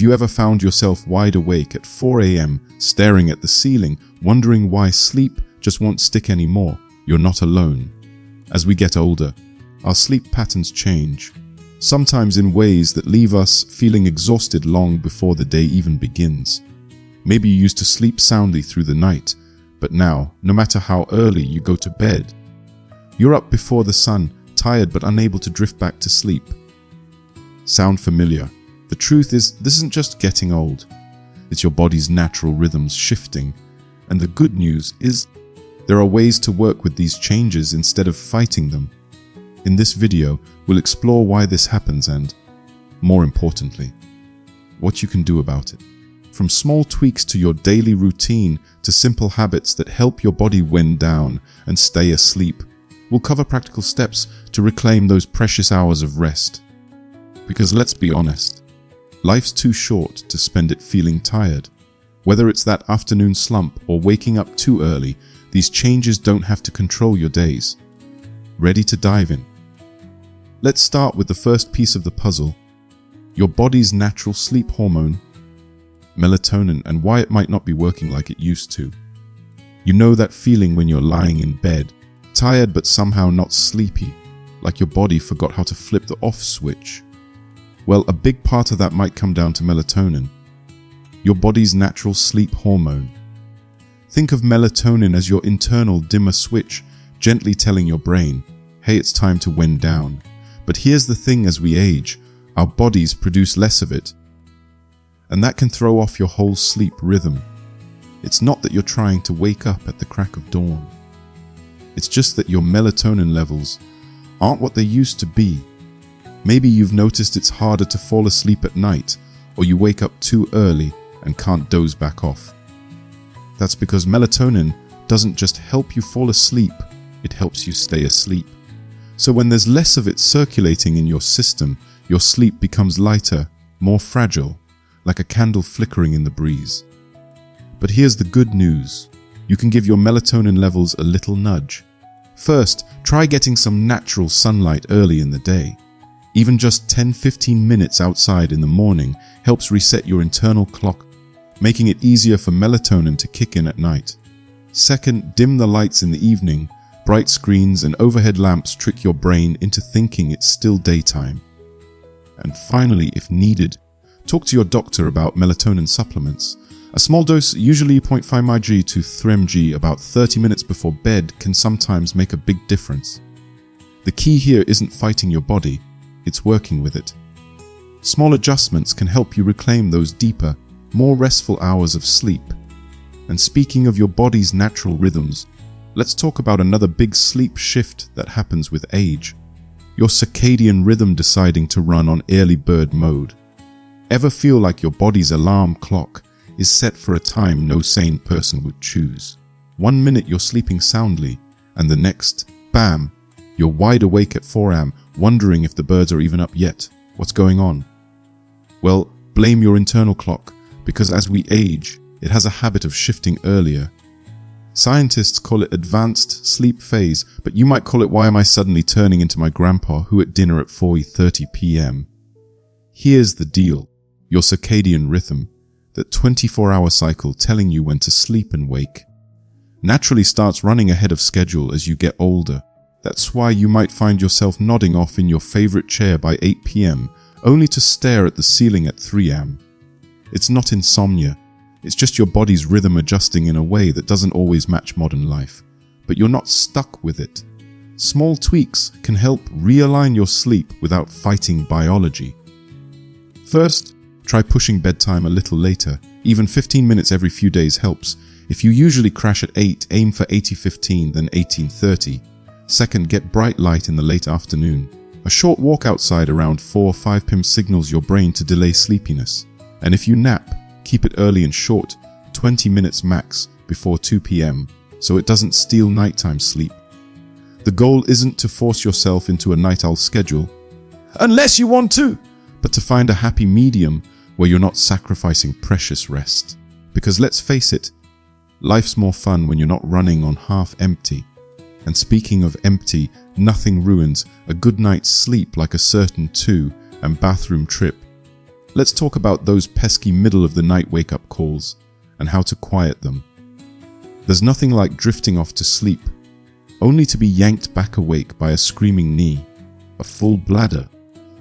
you ever found yourself wide awake at 4 a.m., staring at the ceiling, wondering why sleep just won't stick anymore? You're not alone. As we get older, our sleep patterns change, sometimes in ways that leave us feeling exhausted long before the day even begins. Maybe you used to sleep soundly through the night, but now, no matter how early you go to bed, you're up before the sun, tired but unable to drift back to sleep. Sound familiar? The truth is, this isn't just getting old. It's your body's natural rhythms shifting. And the good news is, there are ways to work with these changes instead of fighting them. In this video, we'll explore why this happens and, more importantly, what you can do about it. From small tweaks to your daily routine to simple habits that help your body wind down and stay asleep, we'll cover practical steps to reclaim those precious hours of rest. Because let's be honest, life's too short to spend it feeling tired. Whether it's that afternoon slump or waking up too early, these changes don't have to control your days. Ready to dive in? Let's start with the first piece of the puzzle, your body's natural sleep hormone, melatonin, and why it might not be working like it used to. You know that feeling when you're lying in bed, tired but somehow not sleepy, like your body forgot how to flip the off switch? Well, a big part of that might come down to melatonin, your body's natural sleep hormone. Think of melatonin as your internal dimmer switch, gently telling your brain, hey, it's time to wind down. But here's the thing, as we age, our bodies produce less of it. And that can throw off your whole sleep rhythm. It's not that you're trying to wake up at the crack of dawn. It's just that your melatonin levels aren't what they used to be. Maybe you've noticed it's harder to fall asleep at night, or you wake up too early and can't doze back off. That's because melatonin doesn't just help you fall asleep, it helps you stay asleep. So when there's less of it circulating in your system, your sleep becomes lighter, more fragile, like a candle flickering in the breeze. But here's the good news. You can give your melatonin levels a little nudge. First, try getting some natural sunlight early in the day. Even just 10-15 minutes outside in the morning helps reset your internal clock, making it easier for melatonin to kick in at night. Second, dim the lights in the evening. Bright screens and overhead lamps trick your brain into thinking it's still daytime. And finally, if needed, talk to your doctor about melatonin supplements. A small dose, usually 0.5 mg to 3 mg about 30 minutes before bed, can sometimes make a big difference. The key here isn't fighting your body, it's working with it. Small adjustments can help you reclaim those deeper, more restful hours of sleep. And speaking of your body's natural rhythms, let's talk about another big sleep shift that happens with age. Your circadian rhythm deciding to run on early bird mode. Ever feel like your body's alarm clock is set for a time no sane person would choose? 1 minute you're sleeping soundly, and the next, bam, you're wide awake at 4 a.m. wondering if the birds are even up yet. What's going on? Well, blame your internal clock, because as we age, it has a habit of shifting earlier. Scientists call it advanced sleep phase, but you might call it why am I suddenly turning into my grandpa who ate dinner at 4:30 p.m. Here's the deal. Your circadian rhythm, that 24-hour cycle telling you when to sleep and wake, naturally starts running ahead of schedule as you get older. That's why you might find yourself nodding off in your favorite chair by 8 p.m., only to stare at the ceiling at 3 a.m. It's not insomnia. It's just your body's rhythm adjusting in a way that doesn't always match modern life. But you're not stuck with it. Small tweaks can help realign your sleep without fighting biology. First, try pushing bedtime a little later. Even 15 minutes every few days helps. If you usually crash at 8, aim for 18:15, then 18:30. Second, get bright light in the late afternoon. A short walk outside around 4 or 5 p.m. signals your brain to delay sleepiness. And if you nap, keep it early and short, 20 minutes max before 2 p.m., so it doesn't steal nighttime sleep. The goal isn't to force yourself into a night owl schedule, unless you want to, but to find a happy medium where you're not sacrificing precious rest. Because let's face it, life's more fun when you're not running on half empty. And speaking of empty, nothing ruins a good night's sleep like a certain 2 and bathroom trip. Let's talk about those pesky middle-of-the-night wake-up calls and how to quiet them. There's nothing like drifting off to sleep, only to be yanked back awake by a screaming knee, a full bladder,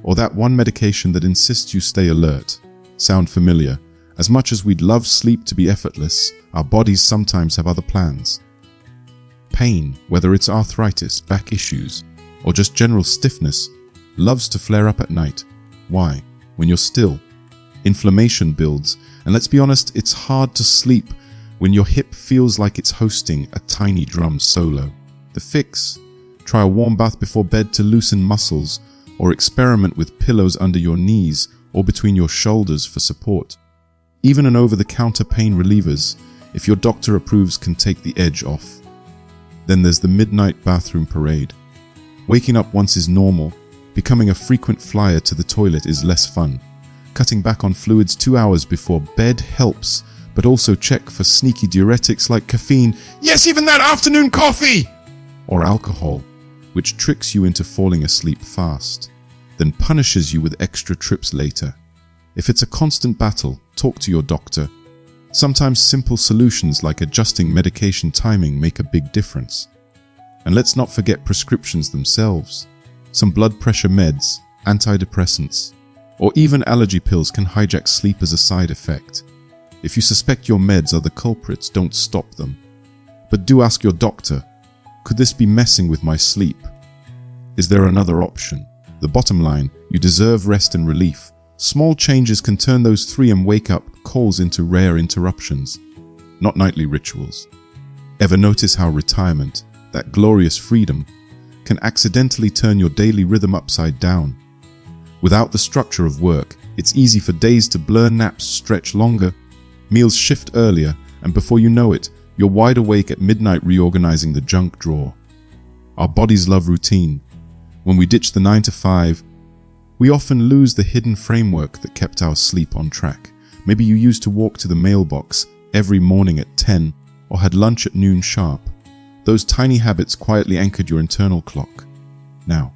or that one medication that insists you stay alert. Sound familiar? As much as we'd love sleep to be effortless, our bodies sometimes have other plans. Pain, whether it's arthritis, back issues, or just general stiffness, loves to flare up at night. Why? When you're still, inflammation builds, and let's be honest, it's hard to sleep when your hip feels like it's hosting a tiny drum solo. The fix? Try a warm bath before bed to loosen muscles, or experiment with pillows under your knees or between your shoulders for support. Even an over-the-counter pain relievers, if your doctor approves, can take the edge off. Then there's the midnight bathroom parade. Waking up once is normal. Becoming a frequent flyer to the toilet is less fun. Cutting back on fluids 2 hours before bed helps, but also check for sneaky diuretics like caffeine, yes, even that afternoon coffee, or alcohol, which tricks you into falling asleep fast, then punishes you with extra trips later. If it's a constant battle, talk to your doctor. Sometimes simple solutions like adjusting medication timing make a big difference. And let's not forget prescriptions themselves. Some blood pressure meds, antidepressants, or even allergy pills can hijack sleep as a side effect. If you suspect your meds are the culprits, don't stop them. But do ask your doctor, could this be messing with my sleep? Is there another option? The bottom line, you deserve rest and relief. Small changes can turn those 3 a.m. wake-up calls into rare interruptions, not nightly rituals. Ever notice how retirement, that glorious freedom, can accidentally turn your daily rhythm upside down? Without the structure of work, it's easy for days to blur, naps stretch longer, meals shift earlier, and before you know it, you're wide awake at midnight reorganizing the junk drawer. Our bodies love routine. When we ditch the 9 to 5, we often lose the hidden framework that kept our sleep on track. Maybe you used to walk to the mailbox every morning at 10 or had lunch at noon sharp. Those tiny habits quietly anchored your internal clock. Now,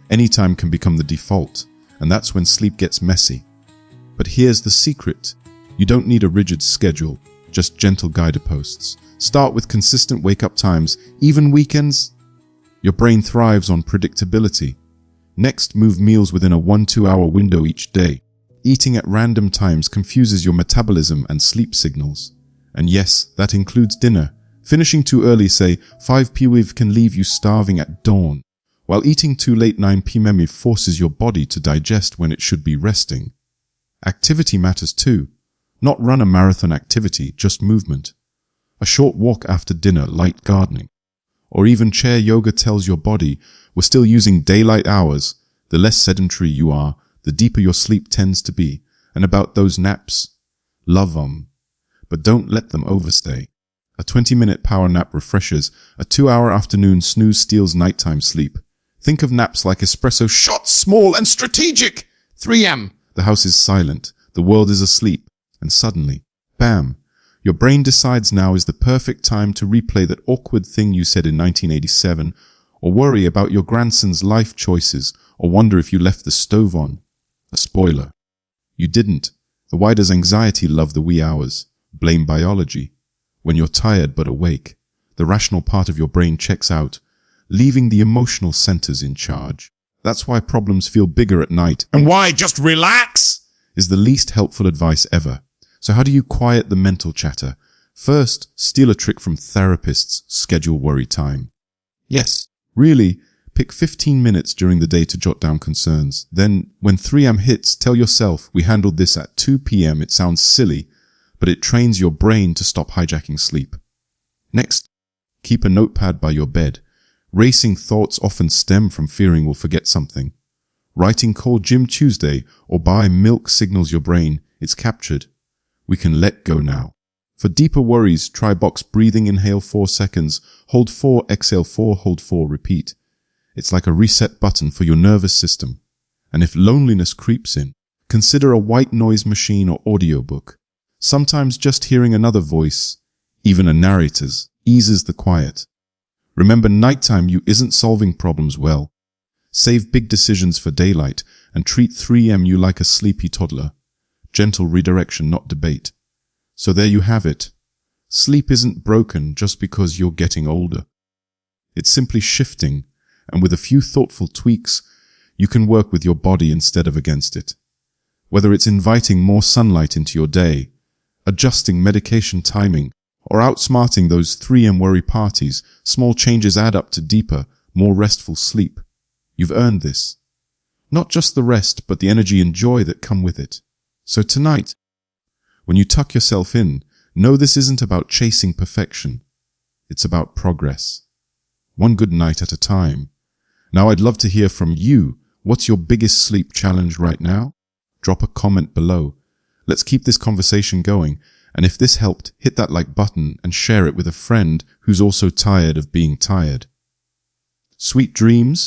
any time can become the default, and that's when sleep gets messy. But here's the secret. You don't need a rigid schedule, just gentle guideposts. Start with consistent wake-up times, even weekends. Your brain thrives on predictability. Next, move meals within a 1-2 hour window each day. Eating at random times confuses your metabolism and sleep signals. And yes, that includes dinner. Finishing too early, say 5 p.m. can leave you starving at dawn, while eating too late 9 p.m. forces your body to digest when it should be resting. Activity matters too. Not run a marathon activity, just movement. A short walk after dinner, light gardening, or even chair yoga tells your body we're still using daylight hours. The less sedentary you are, the deeper your sleep tends to be. And about those naps, love them, but don't let them overstay. A 20-minute power nap refreshes. A 2-hour afternoon snooze steals nighttime sleep. Think of naps like espresso shots, small and strategic. 3 a.m. The house is silent. The world is asleep. And suddenly, bam, your brain decides now is the perfect time to replay that awkward thing you said in 1987, or worry about your grandson's life choices, or wonder if you left the stove on. A spoiler. You didn't. The why does anxiety love the wee hours? Blame biology. When you're tired but awake, the rational part of your brain checks out, leaving the emotional centers in charge. That's why problems feel bigger at night. And why just relax is the least helpful advice ever. So how do you quiet the mental chatter? First, steal a trick from therapists, schedule worry time. Yes, really, pick 15 minutes during the day to jot down concerns. Then, when 3 a.m. hits, tell yourself, we handled this at 2 p.m. It sounds silly, but it trains your brain to stop hijacking sleep. Next, keep a notepad by your bed. Racing thoughts often stem from fearing we'll forget something. Writing "Call Jim Tuesday" or "Buy milk" signals your brain it's captured. We can let go now. For deeper worries, try box breathing. Inhale 4 seconds, hold 4, exhale 4, hold 4, repeat. It's like a reset button for your nervous system. And if loneliness creeps in, consider a white noise machine or audiobook. Sometimes just hearing another voice, even a narrator's, eases the quiet. Remember, nighttime you isn't solving problems well. Save big decisions for daylight and treat 3 a.m. you like a sleepy toddler. gentle redirection, not debate. So there you have it. Sleep isn't broken just because you're getting older. It's simply shifting, and with a few thoughtful tweaks, you can work with your body instead of against it. Whether it's inviting more sunlight into your day, adjusting medication timing, or outsmarting those 3 a.m. worry parties, small changes add up to deeper, more restful sleep. You've earned this. Not just the rest, but the energy and joy that come with it. So tonight, when you tuck yourself in, know this isn't about chasing perfection. It's about progress. One good night at a time. Now I'd love to hear from you. What's your biggest sleep challenge right now? Drop a comment below. Let's keep this conversation going. And if this helped, hit that like button and share it with a friend who's also tired of being tired. Sweet dreams.